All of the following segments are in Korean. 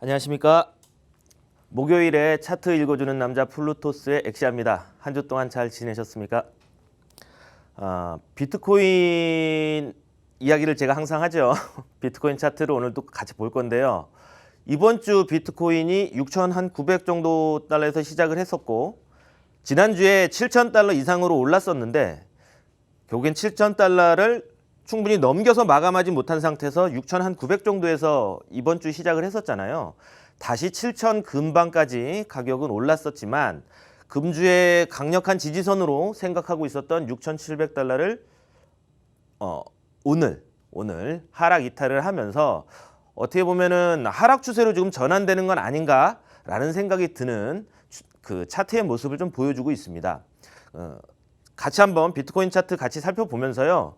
안녕하십니까. 목요일에 차트 읽어주는 남자 플루토스의 엑시아입니다. 한 주 동안 잘 지내셨습니까? 비트코인 이야기를 제가 항상 하죠. 비트코인 차트를 오늘도 같이 볼 건데요. 이번 주 비트코인이 6,900 정도 달러에서 시작을 했었고 지난주에 7,000달러 이상으로 올랐었는데 결국엔 7,000달러를 충분히 넘겨서 마감하지 못한 상태에서 6,900 정도에서 이번 주 시작을 했었잖아요. 다시 7,000 근방까지 가격은 올랐었지만 금주의 강력한 지지선으로 생각하고 있었던 6,700달러를 오늘 하락 이탈을 하면서 어떻게 보면은 하락 추세로 지금 전환되는 건 아닌가라는 생각이 드는 그 차트의 모습을 좀 보여주고 있습니다. 같이 한번 비트코인 차트 같이 살펴보면서요.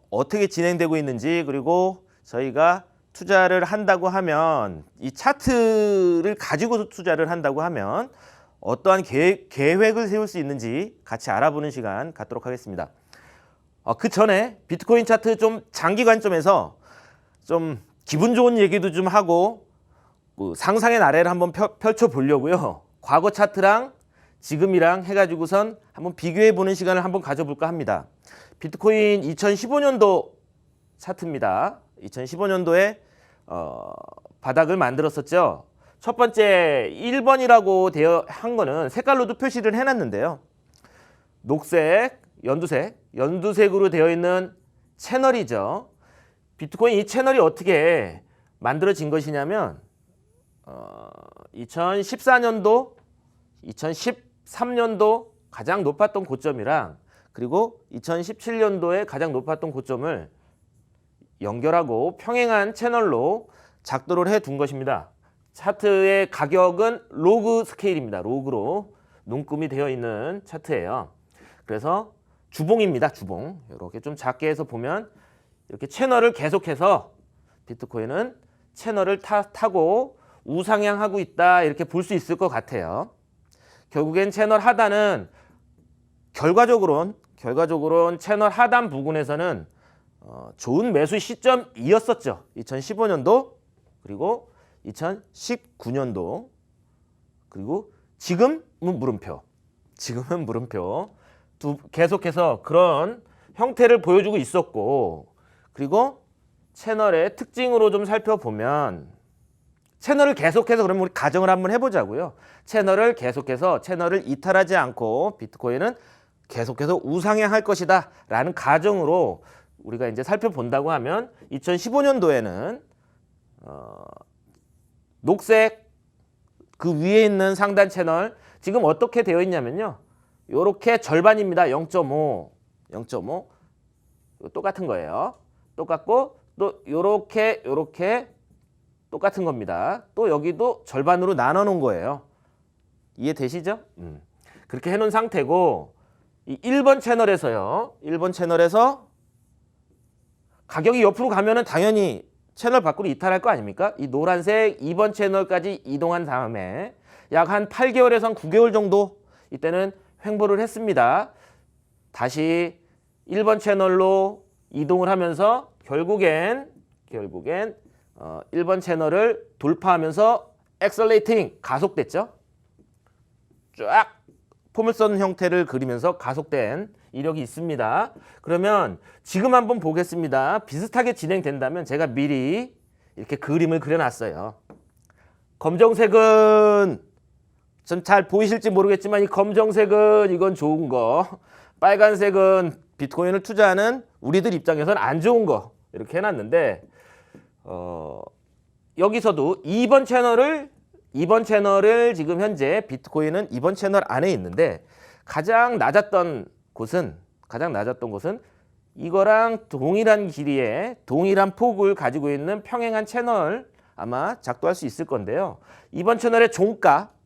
어떻게 진행되고 있는지, 그리고 저희가 투자를 한다고 하면 이 차트를 가지고 투자를 한다고 하면 어떠한 계획을 세울 수 있는지 같이 알아보는 시간 갖도록 하겠습니다. 그 전에 비트코인 차트 좀 장기 관점에서 좀 기분 좋은 얘기도 좀 하고 상상의 나래를 한번 펼쳐 보려고요. 과거 차트랑 지금이랑 해가지고선 한번 비교해 보는 시간을 한번 가져볼까 합니다. 비트코인 2015년도 차트입니다. 2015년도에 바닥을 만들었었죠. 첫 번째 1번이라고 되어 한 거는 색깔로도 표시를 해놨는데요. 녹색, 연두색으로 되어 있는 채널이죠. 비트코인 이 채널이 어떻게 만들어진 것이냐면 2014년도, 2013년도 가장 높았던 고점이랑 그리고 2017년도에 가장 높았던 고점을 연결하고 평행한 채널로 작도를 해둔 것입니다. 차트의 가격은 로그 스케일입니다. 로그로 눈금이 되어 있는 차트예요. 그래서 주봉입니다. 주봉. 이렇게 좀 작게 해서 보면 이렇게 채널을 계속해서 비트코인은 채널을 타고 우상향하고 있다 이렇게 볼 수 있을 것 같아요. 결국엔 채널 하단은 결과적으로는 채널 하단 부근에서는 좋은 매수 시점이었었죠. 2015년도 그리고 2019년도 그리고 지금은 물음표. 계속해서 그런 형태를 보여주고 있었고 그리고 채널의 특징으로 좀 살펴보면 채널을 계속해서 그러면 우리 가정을 한번 해보자고요. 채널을 이탈하지 않고 비트코인은 계속해서 우상향할 것이다 라는 가정으로 우리가 이제 살펴본다고 하면 2015년도에는 녹색 그 위에 있는 상단 채널 지금 어떻게 되어 있냐면요. 요렇게 절반입니다. 0.5 똑같은 거예요. 똑같고 또 요렇게 똑같은 겁니다. 또 여기도 절반으로 나눠 놓은 거예요. 이해되시죠? 그렇게 해놓은 상태고 이 1번 채널에서 가격이 옆으로 가면은 당연히 채널 밖으로 이탈할 거 아닙니까? 이 노란색 2번 채널까지 이동한 다음에 약 한 8개월에서 한 9개월 정도 이때는 횡보를 했습니다. 다시 1번 채널로 이동을 하면서 결국엔 1번 채널을 돌파하면서 엑셀레이팅 가속됐죠. 쫙 포물선 형태를 그리면서 가속된 이력이 있습니다. 그러면 지금 한번 보겠습니다. 비슷하게 진행된다면 제가 미리 이렇게 그림을 그려놨어요. 검정색은 좀 잘 보이실지 모르겠지만 이 검정색은 이건 좋은 거, 빨간색은 비트코인을 투자하는 우리들 입장에서는 안 좋은 거 이렇게 해놨는데 여기서도 2번 채널을 지금 현재 비트코인은 2번 채널 안에 있는데 가장 낮았던 곳은 이거랑 동일한 길이에 동일한 폭을 가지고 있는 평행한 채널 아마 작동할 수 있을 건데요. 2번 채널의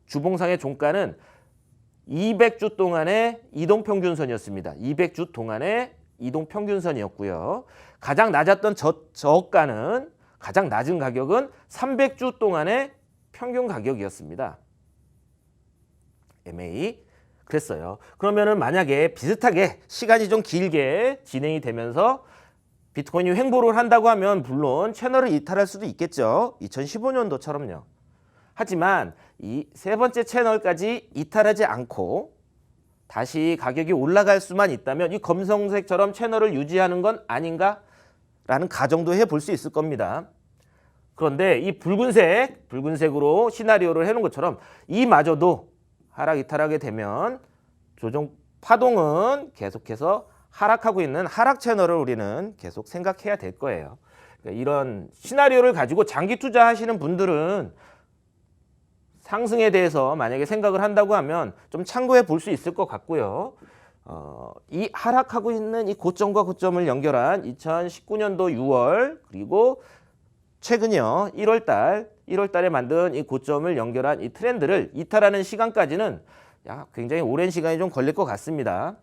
주봉상의 종가는 200주 동안의 이동평균선이었습니다. 200주 동안의 이동평균선이었고요. 가장 낮았던 가장 낮은 가격은 300주 동안의 평균 가격이었습니다. MA 그랬어요. 그러면은 만약에 비슷하게 시간이 좀 길게 진행이 되면서 비트코인이 횡보를 한다고 하면 물론 채널을 이탈할 수도 있겠죠. 2015년도처럼요. 하지만 이 세 번째 채널까지 이탈하지 않고 다시 가격이 올라갈 수만 있다면 이 검정색처럼 채널을 유지하는 건 아닌가라는 가정도 해볼 수 있을 겁니다. 그런데 이 붉은색으로 시나리오를 해놓은 것처럼 이마저도 하락 이탈하게 되면 조정 파동은 계속해서 하락하고 있는 하락 채널을 우리는 계속 생각해야 될 거예요. 그러니까 이런 시나리오를 가지고 장기 투자하시는 분들은 상승에 대해서 만약에 생각을 한다고 하면 좀 참고해 볼 수 있을 것 같고요. 이 하락하고 있는 이 고점과 고점을 연결한 2019년도 6월 그리고 최근이요 1월달에 만든 이 고점을 연결한 이 트렌드를 이탈하는 시간까지는 굉장히 오랜 시간이 좀 걸릴 것 같습니다.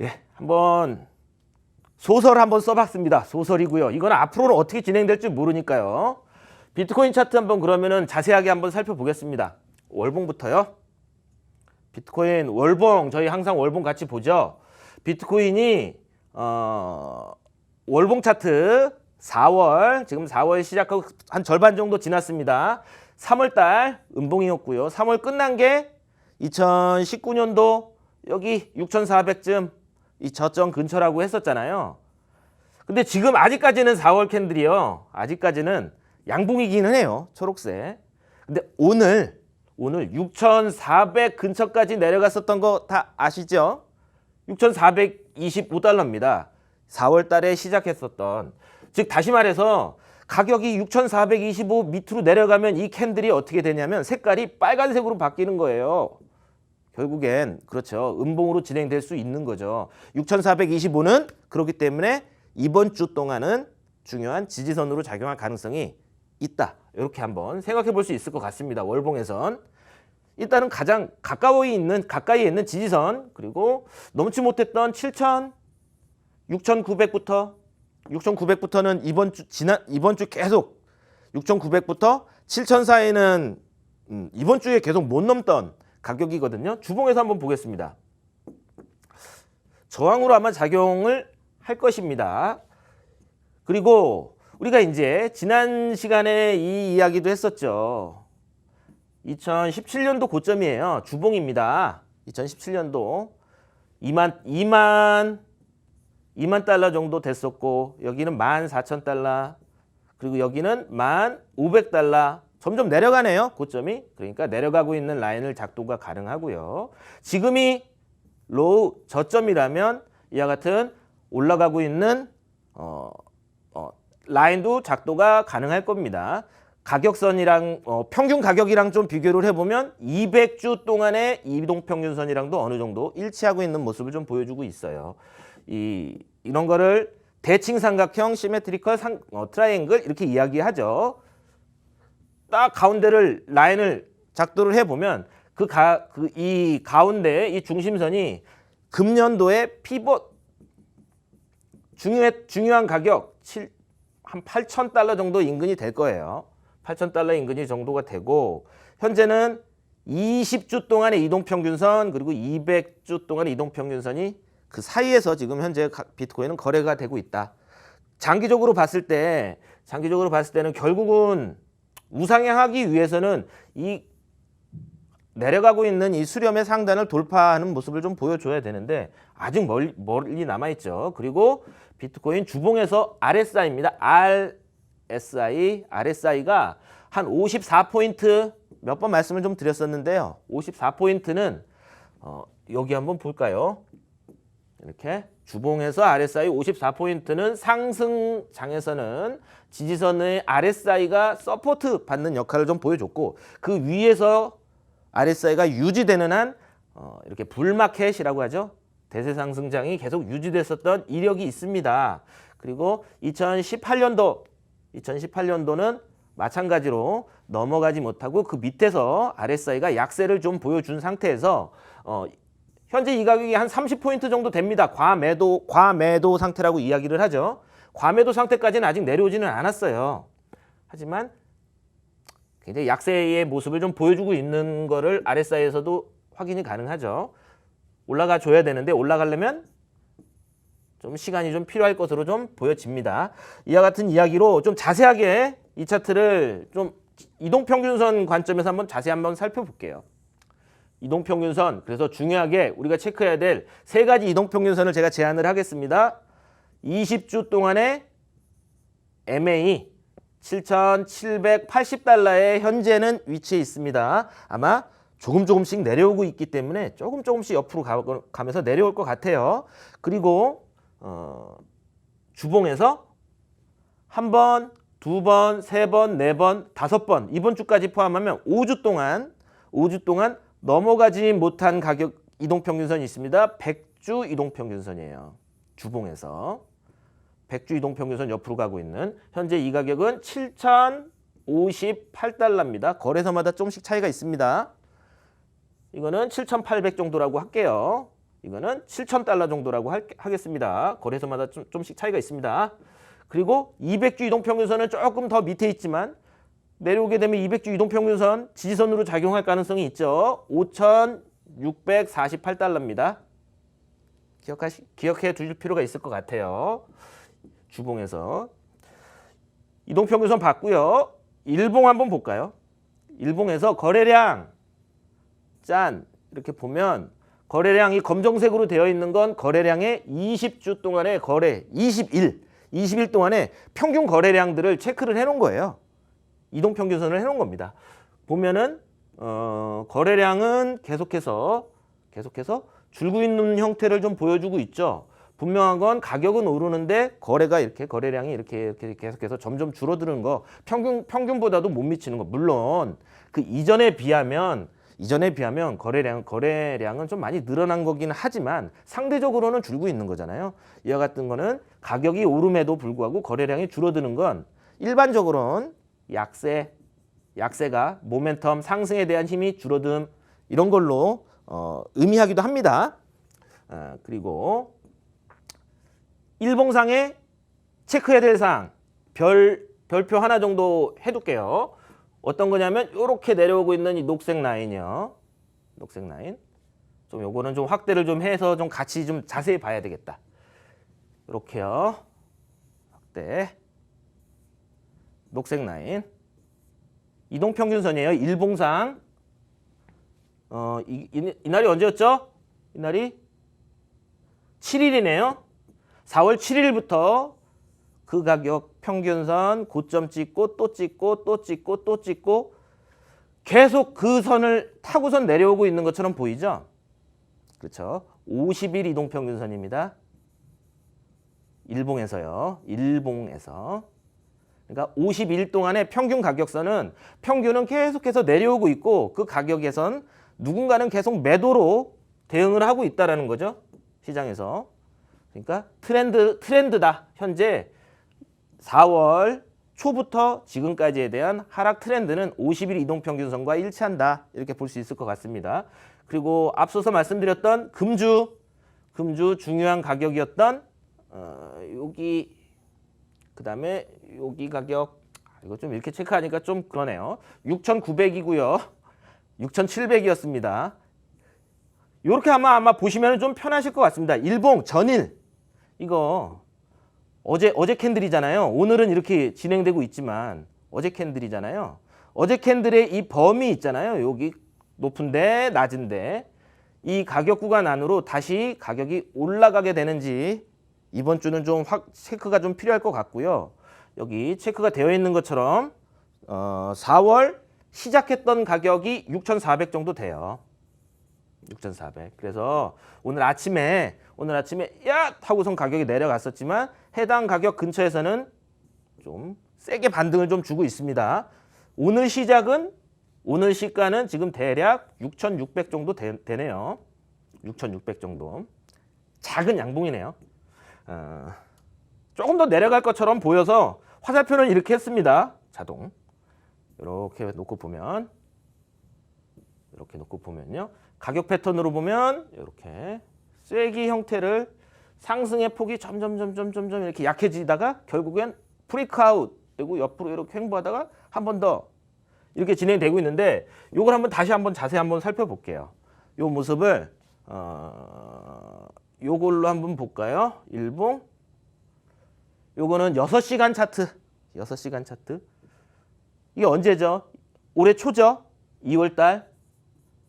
예, 한번 소설 한번 써봤습니다. 소설이고요. 이건 앞으로는 어떻게 진행될지 모르니까요. 비트코인 차트 한번 그러면은 자세하게 한번 살펴보겠습니다. 월봉부터요. 비트코인 월봉 저희 항상 월봉 같이 보죠. 비트코인이 월봉 차트 4월 지금 4월 시작하고 한 절반 정도 지났습니다. 3월달 음봉이었고요. 3월 끝난 게 2019년도 여기 6,400쯤 이 저점 근처라고 했었잖아요. 근데 지금 아직까지는 4월 캔들이요. 아직까지는 양봉이기는 해요. 초록색. 근데 오늘 6,400 근처까지 내려갔었던 거 다 아시죠? 6,425달러입니다. 4월 달에 시작했었던. 즉 다시 말해서 가격이 6,425 밑으로 내려가면 이 캔들이 어떻게 되냐면 색깔이 빨간색으로 바뀌는 거예요. 결국엔 그렇죠. 음봉으로 진행될 수 있는 거죠. 6,425는 그렇기 때문에 이번 주 동안은 중요한 지지선으로 작용할 가능성이 있다. 이렇게 한번 생각해 볼 수 있을 것 같습니다. 월봉에선. 일단은 가장 가까이에 있는 지지선 그리고 넘지 못했던 6,900부터는 이번 주 계속 6,900부터 7,000 사이는 이번 주에 계속 못 넘던 가격이거든요. 주봉에서 한번 보겠습니다. 저항으로 아마 작용을 할 것입니다. 그리고 우리가 이제 지난 시간에 이 이야기도 했었죠. 2017년도 고점이에요. 주봉입니다. 2017년도 2만 달러 정도 됐었고 여기는 14,000달러 그리고 여기는 1,500달러 점점 내려가네요. 고점이. 그러니까 내려가고 있는 라인을 작도가 가능하고요. 지금이 로우 저점이라면 이와 같은 올라가고 있는 라인도 작도가 가능할 겁니다. 가격선이랑 평균 가격이랑 좀 비교를 해보면 200주 동안의 이동평균선이랑도 어느 정도 일치하고 있는 모습을 좀 보여주고 있어요. 이런 거를 대칭삼각형 시메트리컬 트라이앵글 이렇게 이야기하죠. 딱 가운데를 라인을 작도를 해보면 이 가운데 이 중심선이 금년도의 피벗 중요한 가격 한 8,000달러 정도 인근이 될 거예요. 8,000달러 인근이 정도가 되고 현재는 20주 동안의 이동평균선 그리고 200주 동안의 이동평균선이 그 사이에서 지금 현재 비트코인은 거래가 되고 있다. 장기적으로 봤을 때는 결국은 우상향하기 위해서는 이 내려가고 있는 이 수렴의 상단을 돌파하는 모습을 좀 보여줘야 되는데 아직 멀리 남아있죠. 그리고 비트코인 주봉에서 RSI입니다. RSI가 한 54포인트 몇 번 말씀을 좀 드렸었는데요. 54포인트는 여기 한번 볼까요? 이렇게 주봉에서 RSI 54포인트는 상승장에서는 지지선의 RSI가 서포트 받는 역할을 좀 보여줬고 그 위에서 RSI가 유지되는 한 이렇게 불마켓이라고 하죠. 대세 상승장이 계속 유지됐었던 이력이 있습니다. 그리고 2018년도는 마찬가지로 넘어가지 못하고 그 밑에서 RSI가 약세를 좀 보여준 상태에서 현재 이 가격이 한 30포인트 정도 됩니다. 과매도 상태라고 이야기를 하죠. 과매도 상태까지는 아직 내려오지는 않았어요. 하지만 굉장히 약세의 모습을 좀 보여주고 있는 거를 RSI에서도 확인이 가능하죠. 올라가 줘야 되는데 올라가려면 좀 시간이 좀 필요할 것으로 좀 보여집니다. 이와 같은 이야기로 좀 자세하게 이 차트를 좀 이동평균선 관점에서 자세히 한번 살펴볼게요. 이동평균선, 그래서 중요하게 우리가 체크해야 될 세 가지 이동평균선을 제가 제안을 하겠습니다. 20주 동안의 MA 7,780달러에 현재는 위치해 있습니다. 아마 조금씩 내려오고 있기 때문에 조금씩 옆으로 가면서 내려올 것 같아요. 그리고 주봉에서 한 번, 두 번, 세 번, 네 번, 다섯 번, 이번 주까지 포함하면 5주 동안 넘어가지 못한 가격 이동평균선이 있습니다. 100주 이동평균선이에요. 주봉에서 100주 이동평균선 옆으로 가고 있는 현재 이 가격은 7,058달러입니다. 거래소마다 조금씩 차이가 있습니다. 이거는 7,800 정도라고 할게요. 이거는 7,000달러 정도라고 하겠습니다. 거래소마다 좀씩 차이가 있습니다. 그리고 200주 이동평균선은 조금 더 밑에 있지만 내려오게 되면 200주 이동평균선 지지선으로 작용할 가능성이 있죠. 5,648달러입니다. 기억해 두실 필요가 있을 것 같아요. 주봉에서 이동평균선 봤고요. 일봉 한번 볼까요? 일봉에서 거래량 짠 이렇게 보면 거래량이 검정색으로 되어 있는 건 거래량의 20주 동안의 거래 20일 동안의 평균 거래량들을 체크를 해놓은 거예요. 이동평균선을 해놓은 겁니다. 보면은 거래량은 계속해서 줄고 있는 형태를 좀 보여주고 있죠. 분명한 건 가격은 오르는데 거래량이 이렇게 계속해서 점점 줄어드는 거, 평균보다도 못 미치는 거. 물론 그 이전에 비하면 거래량은 좀 많이 늘어난 거긴 하지만 상대적으로는 줄고 있는 거잖아요. 이와 같은 거는 가격이 오름에도 불구하고 거래량이 줄어드는 건 일반적으로는 약세가 모멘텀 상승에 대한 힘이 줄어듦 이런 걸로 의미하기도 합니다. 그리고 일봉상에 체크해야 될 사항 별표 하나 정도 해둘게요. 어떤 거냐면 이렇게 내려오고 있는 이 녹색 라인이요. 녹색 라인. 좀 요거는 좀 확대를 좀 해서 좀 같이 좀 자세히 봐야 되겠다. 이렇게요. 확대. 녹색 라인. 이동평균선이에요. 일봉상. 이날이 언제였죠? 이날이 7일이네요. 4월 7일부터 그 가격 평균선 고점 찍고 또 찍고 또 찍고 또 찍고 계속 그 선을 타고선 내려오고 있는 것처럼 보이죠? 그렇죠? 50일 이동평균선입니다. 일봉에서요. 일봉에서. 그러니까 51일 동안의 평균 가격선은 평균은 계속해서 내려오고 있고 그 가격에선 누군가는 계속 매도로 대응을 하고 있다라는 거죠. 시장에서. 그러니까 트렌드다. 현재 4월 초부터 지금까지에 대한 하락 트렌드는 50일 이동평균선과 일치한다. 이렇게 볼 수 있을 것 같습니다. 그리고 앞서서 말씀드렸던 금주 중요한 가격이었던 여기 그다음에 여기 가격 이거 좀 이렇게 체크하니까 좀 그러네요. 6,900이고요. 6,700이었습니다. 이렇게 아마 보시면 좀 편하실 것 같습니다. 일봉 전일 이거 어제 캔들이잖아요. 오늘은 이렇게 진행되고 있지만 어제 캔들이잖아요. 어제 캔들의 이 범위 있잖아요. 여기 높은데 낮은데 이 가격 구간 안으로 다시 가격이 올라가게 되는지 이번 주는 좀 체크가 좀 필요할 것 같고요. 여기 체크가 되어 있는 것처럼 4월 시작했던 가격이 6,400 정도 돼요. 6,400. 그래서 오늘 아침에 야! 하고선 가격이 내려갔었지만 해당 가격 근처에서는 좀 세게 반등을 좀 주고 있습니다. 오늘 시가는 지금 대략 6,600 정도 되네요. 6,600 정도. 작은 양봉이네요. 조금 더 내려갈 것처럼 보여서 화살표는 이렇게 했습니다. 자동. 이렇게 놓고 보면요. 가격 패턴으로 보면 이렇게 쐐기 형태를 상승의 폭이 점점 이렇게 약해지다가 결국엔 프리크아웃 되고 옆으로 이렇게 횡보하다가 한 번 더 이렇게 진행되고 있는데 이걸 자세히 한번 살펴볼게요. 이 모습을 요걸로 한번 볼까요? 일봉. 요거는 6시간 차트. 이게 언제죠? 올해 초죠? 2월 달,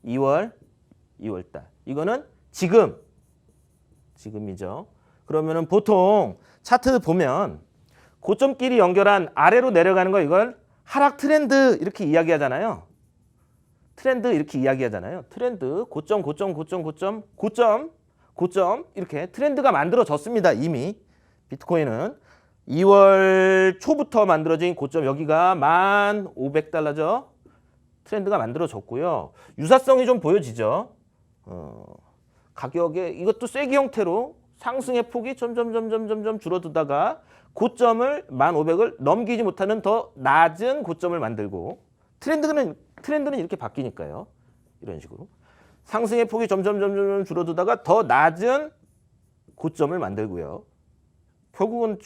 2월 달. 이거는 지금이죠. 그러면은 보통 차트 보면 고점끼리 연결한 아래로 내려가는 거 이걸 하락 트렌드 이렇게 이야기하잖아요. 트렌드 고점 이렇게 트렌드가 만들어졌습니다. 이미 비트코인은 2월 초부터 만들어진 고점 여기가 1,500달러죠. 트렌드가 만들어졌고요. 유사성이 좀 보여지죠. 가격에 이것도 쐐기 형태로 상승의 폭이 점점 줄어들다가 고점을 1,500을 넘기지 못하는 더 낮은 고점을 만들고 트렌드는 이렇게 바뀌니까요. 이런 식으로 상승의 폭이 점점 줄어들다가 더 낮은 고점을 만들고요. 결국은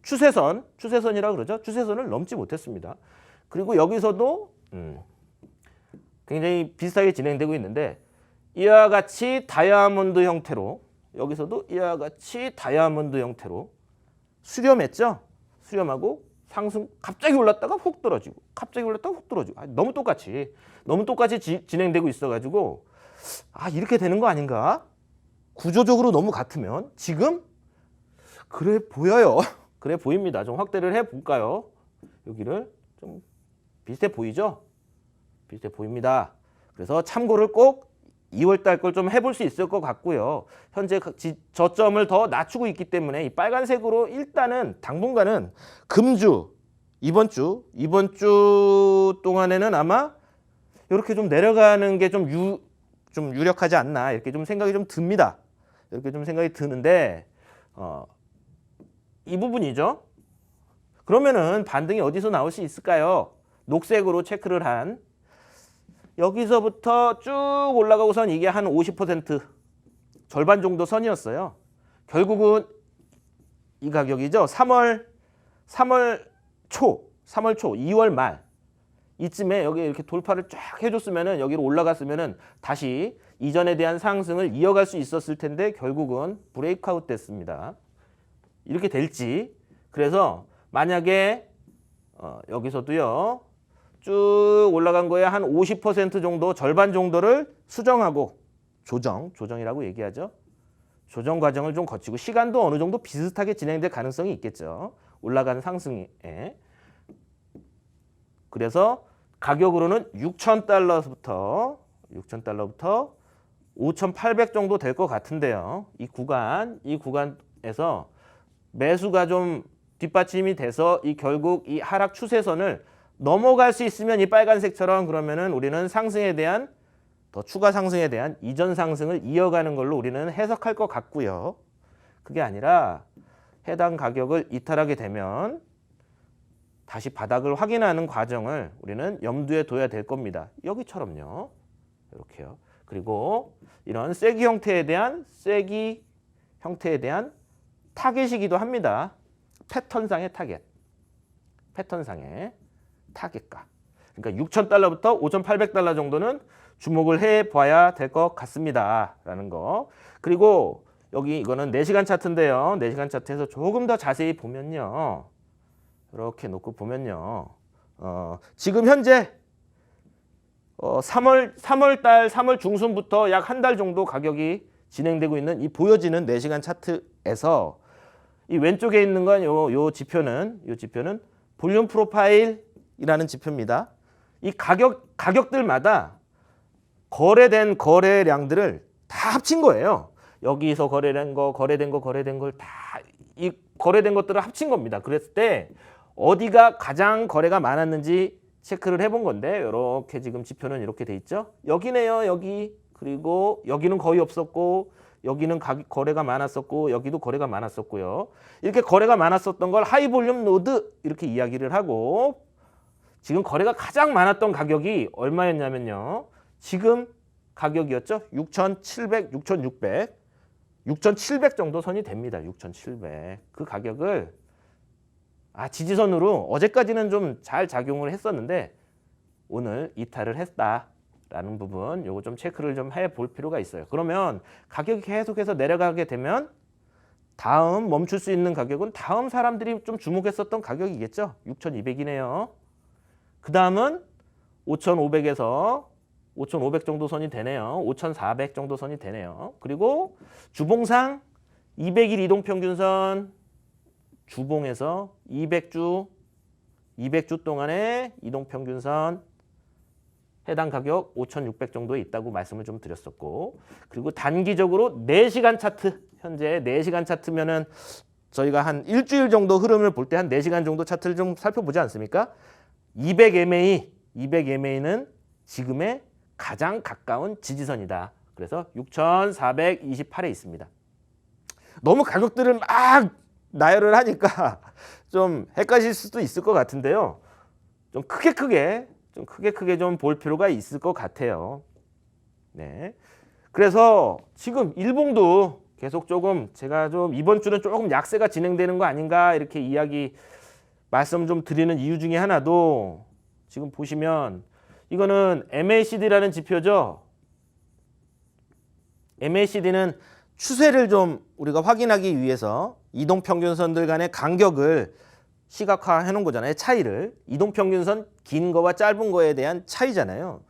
추세선이라고 그러죠. 추세선을 넘지 못했습니다. 그리고 여기서도 굉장히 비슷하게 진행되고 있는데 이와 같이 다이아몬드 형태로 여기서도 이와 같이 다이아몬드 형태로 수렴했죠. 수렴하고 상승 갑자기 올랐다가 훅 떨어지고 갑자기 올랐다가 훅 떨어지고 너무 똑같이 진행되고 있어가지고 이렇게 되는 거 아닌가? 구조적으로 너무 같으면 지금 그래 보여요. 그래 보입니다. 좀 확대를 해볼까요? 여기를 좀 비슷해 보이죠? 비슷해 보입니다. 그래서 참고를 꼭 2월 달 걸 좀 해볼 수 있을 것 같고요. 현재 저점을 더 낮추고 있기 때문에 이 빨간색으로 일단은 당분간은 금주 이번 주 동안에는 아마 이렇게 좀 내려가는 게 좀 유력하지 않나 이렇게 좀 생각이 좀 듭니다. 이렇게 좀 생각이 드는데 이 부분이죠. 그러면은 반등이 어디서 나올 수 있을까요? 녹색으로 체크를 한 여기서부터 쭉 올라가고선 이게 한 50% 절반 정도 선이었어요. 결국은 이 가격이죠. 3월 초, 2월 말 이쯤에 여기 이렇게 돌파를 쫙 해줬으면은 여기로 올라갔으면은 다시 이전에 대한 상승을 이어갈 수 있었을 텐데 결국은 브레이크아웃 됐습니다. 이렇게 될지. 그래서 만약에 여기서도요. 쭉 올라간 거에 한 50% 정도 절반 정도를 수정하고 조정이라고 얘기하죠. 조정 과정을 좀 거치고 시간도 어느 정도 비슷하게 진행될 가능성이 있겠죠. 올라간 상승에. 그래서 가격으로는 6,000달러부터 5,800 정도 될 것 같은데요. 이 구간에서 매수가 좀 뒷받침이 돼서 결국 이 하락 추세선을 넘어갈 수 있으면 이 빨간색처럼 그러면은 우리는 추가 상승에 대한 이전 상승을 이어가는 걸로 우리는 해석할 것 같고요. 그게 아니라 해당 가격을 이탈하게 되면 다시 바닥을 확인하는 과정을 우리는 염두에 둬야 될 겁니다. 여기처럼요. 이렇게요. 그리고 이런 쐐기 형태에 대한 타겟이기도 합니다. 패턴상의 타겟가. 그러니까 6,000달러부터 5,800달러 정도는 주목을 해봐야 될 것 같습니다. 라는 거. 그리고 여기 이거는 4시간 차트인데요. 4시간 차트에서 조금 더 자세히 보면요. 이렇게 놓고 보면요. 지금 현재 3월 중순부터 약 한 달 정도 가격이 진행되고 있는 이 보여지는 4시간 차트에서 이 왼쪽에 있는 건 요 지표는 볼륨 프로파일이라는 지표입니다. 이 가격들마다 거래된 거래량들을 다 합친 거예요. 여기서 거래된 걸 다 이 거래된 것들을 합친 겁니다. 그랬을 때 어디가 가장 거래가 많았는지 체크를 해본 건데 이렇게 지금 지표는 이렇게 돼 있죠. 여기네요. 여기. 그리고 여기는 거의 없었고 여기는 거래가 많았었고 여기도 거래가 많았었고요. 이렇게 거래가 많았었던 걸 하이볼륨 노드 이렇게 이야기를 하고 지금 거래가 가장 많았던 가격이 얼마였냐면요. 지금 가격이었죠. 6,700, 6,600, 6,700 정도 선이 됩니다. 6,700. 그 가격을 지지선으로 어제까지는 좀 잘 작용을 했었는데 오늘 이탈을 했다라는 부분 요거 좀 체크를 좀 해볼 필요가 있어요. 그러면 가격이 계속해서 내려가게 되면 다음 멈출 수 있는 가격은 다음 사람들이 좀 주목했었던 가격이겠죠. 6,200이네요. 그 다음은 5,500에서 5,500 정도 선이 되네요. 5,400 정도 선이 되네요. 그리고 주봉상 200일 이동평균선, 주봉에서 200주 동안의 이동평균선, 해당 가격 5,600 정도에 있다고 말씀을 좀 드렸었고, 그리고 단기적으로 4시간 차트, 현재 4시간 차트면은 저희가 한 일주일 정도 흐름을 볼 때 한 4시간 정도 차트를 좀 살펴보지 않습니까? 200MA는 지금의 가장 가까운 지지선이다. 그래서 6,428에 있습니다. 너무 가격들을 막 나열을 하니까 좀 헷갈릴 수도 있을 것 같은데요. 좀 크게 좀 볼 필요가 있을 것 같아요. 네. 그래서 지금 일봉도 계속 조금 제가 좀 이번 주는 조금 약세가 진행되는 거 아닌가 이렇게 말씀 좀 드리는 이유 중에 하나도 지금 보시면 이거는 MACD라는 지표죠. MACD는 추세를 좀 우리가 확인하기 위해서 이동평균선들 간의 간격을 시각화해 놓은 거잖아요. 차이를. 이동평균선 긴 거와 짧은 거에 대한 차이잖아요.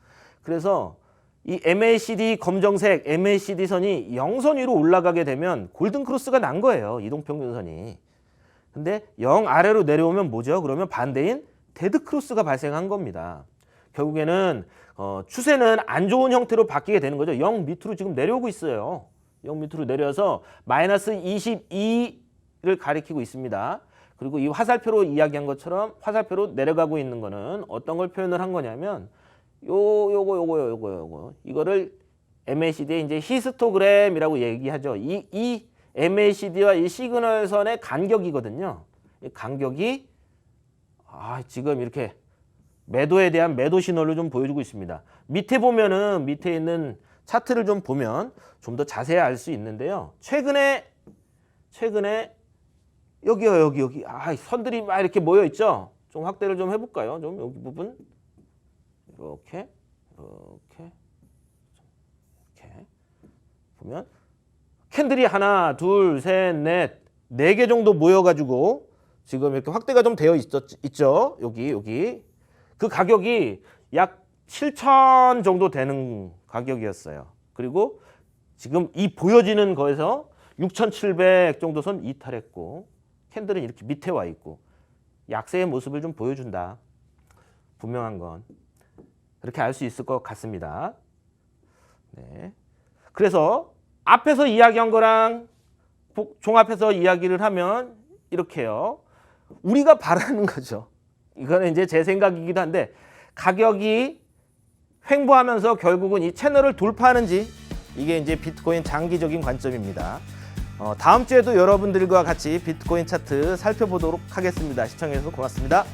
그래서 이 MACD 검정색 MACD 선이 0선 위로 올라가게 되면 골든크로스가 난 거예요. 이동평균선이. 근데 0 아래로 내려오면 뭐죠? 그러면 반대인 데드크로스가 발생한 겁니다. 결국에는 추세는 안 좋은 형태로 바뀌게 되는 거죠. 0 밑으로 지금 내려오고 있어요. 0 밑으로 내려서 마이너스 22를 가리키고 있습니다. 그리고 이 화살표로 이야기한 것처럼 화살표로 내려가고 있는 거는 어떤 걸 표현을 한 거냐면 요거 이거를 MACD의 이제 히스토그램이라고 얘기하죠. 이 MACD와 이 시그널선의 간격이거든요. 이 간격이 지금 이렇게 매도에 대한 매도 신호를 좀 보여주고 있습니다. 밑에 보면은 밑에 있는 차트를 좀 보면 좀 더 자세히 알 수 있는데요. 최근에 여기요. 선들이 막 이렇게 모여 있죠. 좀 확대를 좀 해볼까요? 좀 여기 부분 이렇게 보면 캔들이 하나, 둘, 셋, 넷, 4개 정도 모여가지고 지금 이렇게 확대가 좀 되어 있죠. 여기 그 가격이 약 7,000 정도 되는 가격이었어요. 그리고 지금 이 보여지는 거에서 6,700 정도 선 이탈했고 캔들은 이렇게 밑에 와 있고 약세의 모습을 좀 보여준다. 분명한 건 그렇게 알 수 있을 것 같습니다. 네. 그래서 앞에서 이야기한 거랑 종합해서 이야기를 하면 이렇게요. 우리가 바라는 거죠. 이거는 이제 제 생각이기도 한데 가격이 횡보하면서 결국은 이 채널을 돌파하는지 이게 이제 비트코인 장기적인 관점입니다. 다음 주에도 여러분들과 같이 비트코인 차트 살펴보도록 하겠습니다. 시청해 주셔서 고맙습니다.